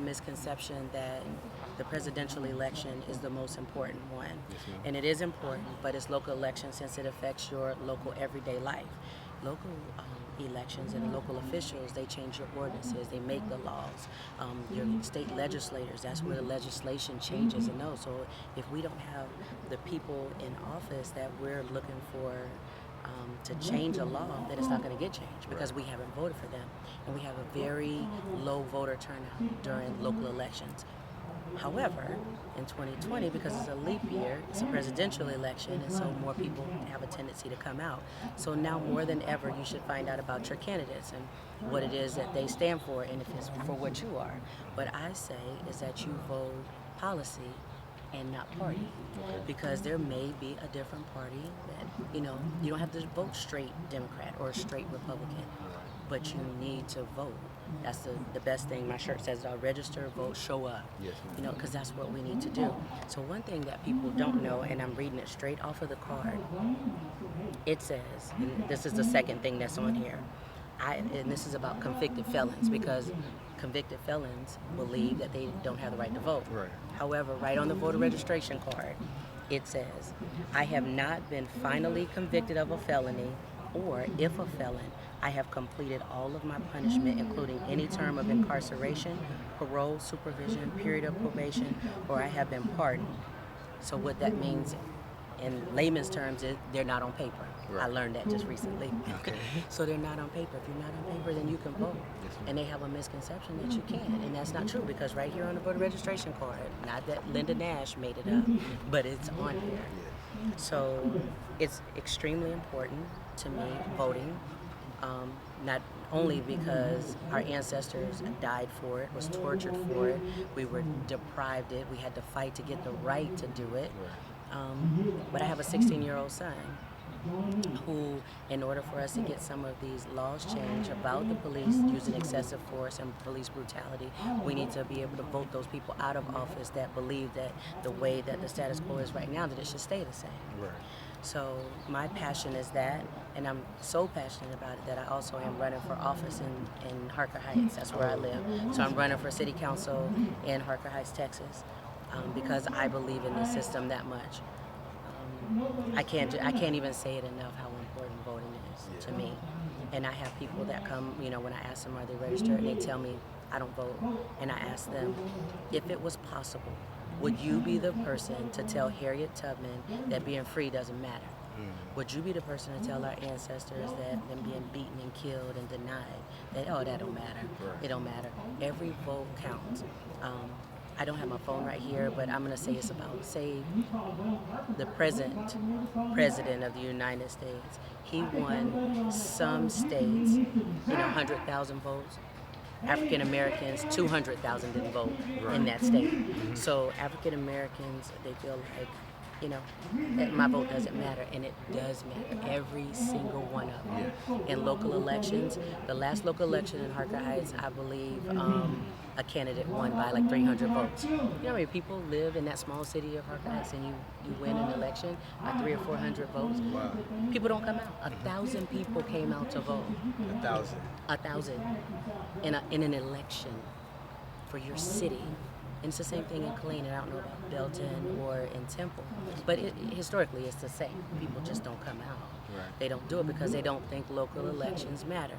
misconception that the presidential election is the most important one. And it is important, but it's local election since it affects your local everyday life. Local elections and local officials, they change your ordinances, they make the laws. Your state legislators, that's where the legislation changes and those. So if we don't have the people in office that we're looking for to change a law, then it's not going to get changed because we haven't voted for them. And we have a very low voter turnout during local elections. However, in 2020, because it's a leap year, it's a presidential election, and so more people have a tendency to come out. So now more than ever, you should find out about your candidates and what it is that they stand for and if it's for what you are. What I say is that you vote policy and not party, because there may be a different party that, you don't have to vote straight Democrat or straight Republican, but you need to vote. That's the best thing. My shirt says, register, vote, show up. Yes. Because that's what we need to do. So one thing that people don't know, and I'm reading it straight off of the card, it says, and this is the second thing that's on here, and this is about convicted felons, because convicted felons believe that they don't have the right to vote. Right. However, right on the voter registration card, it says, I have not been finally convicted of a felony, or if a felon, I have completed all of my punishment, including any term of incarceration, parole, supervision, period of probation, or I have been pardoned. So what that means in layman's terms is they're not on paper. Right. I learned that just recently. Okay. So they're not on paper. If you're not on paper, then you can vote. Yes, and they have a misconception that you can't, and that's not true, because right here on the voter registration card, not that Lynda Nash made it up, but it's on here. So it's extremely important to me, voting, not only because our ancestors died for it, was tortured for it, we were deprived it, we had to fight to get the right to do it, but I have a 16-year-old son who, in order for us to get some of these laws changed about the police using excessive force and police brutality, we need to be able to vote those people out of office that believe that the way that the status quo is right now, that it should stay the same. Right. So my passion is that, and I'm so passionate about it that I also am running for office in Harker Heights. That's where I live. So I'm running for City Council in Harker Heights, Texas, because I believe in the system that much. I can't even say it enough how important voting is to me. And I have people that come, when I ask them are they registered, and they tell me I don't vote. And I ask them, if it was possible, would you be the person to tell Harriet Tubman that being free doesn't matter? Would you be the person to tell our ancestors that them being beaten and killed and denied, that, that don't matter? It don't matter. Every vote counts. I don't have my phone right here, but I'm going to say it's about, say, the present president of the United States. He won some states, 100,000 votes. African Americans, 200,000 didn't vote in that state. So African Americans, they feel like, that my vote doesn't matter, and it does matter, every single one of them. In local elections, the last local election in Harker Heights, I believe a candidate won by like 300 votes. You know how many people live in that small city of Harker Heights, and you win an election by 300 or 400 votes? Wow. People don't come out. 1,000 people came out to vote. 1,000. 1,000 in an election for your city. And it's the same thing in Killeen, and I don't know about Belton or in Temple. But historically, it's the same. People just don't come out. Right. They don't do it because they don't think local elections matter.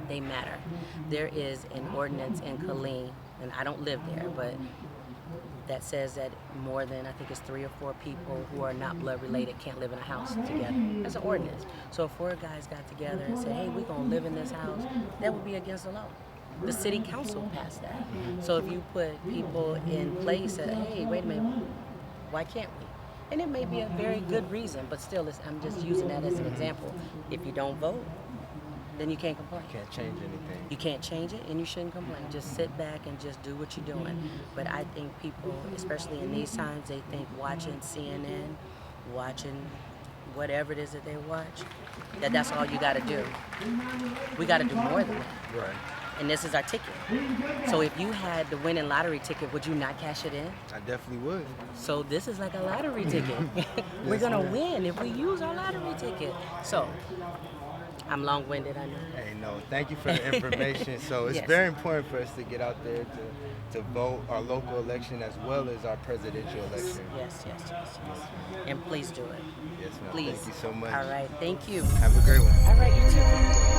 They matter. There is an ordinance in Killeen, and I don't live there, but that says that more than, I think it's 3 or 4 people who are not blood related can't live in a house together. That's an ordinance. So if 4 guys got together and said, hey, we're going to live in this house, that would be against the law. The city council passed that. So if you put people in place that, hey, wait a minute, why can't we? And it may be a very good reason, but still, I'm just using that as an example. If you don't vote, then you can't complain. You can't change anything. You can't change it, and you shouldn't complain. Just sit back and just do what you're doing. But I think people, especially in these times, they think watching CNN, watching whatever it is that they watch, that's all you got to do. We got to do more than that. Right. And this is our ticket. So if you had the winning lottery ticket, would you not cash it in? I definitely would. So this is like a lottery ticket. We're gonna win if we use our lottery ticket. So I'm long-winded, I know. Hey, no, thank you for the information. So it's Yes. very important for us to get out there to vote our local election as well as our presidential election. Yes. And please do it. Yes, ma'am. Please. Thank you so much. All right. Thank you. Have a great one. All right, you too.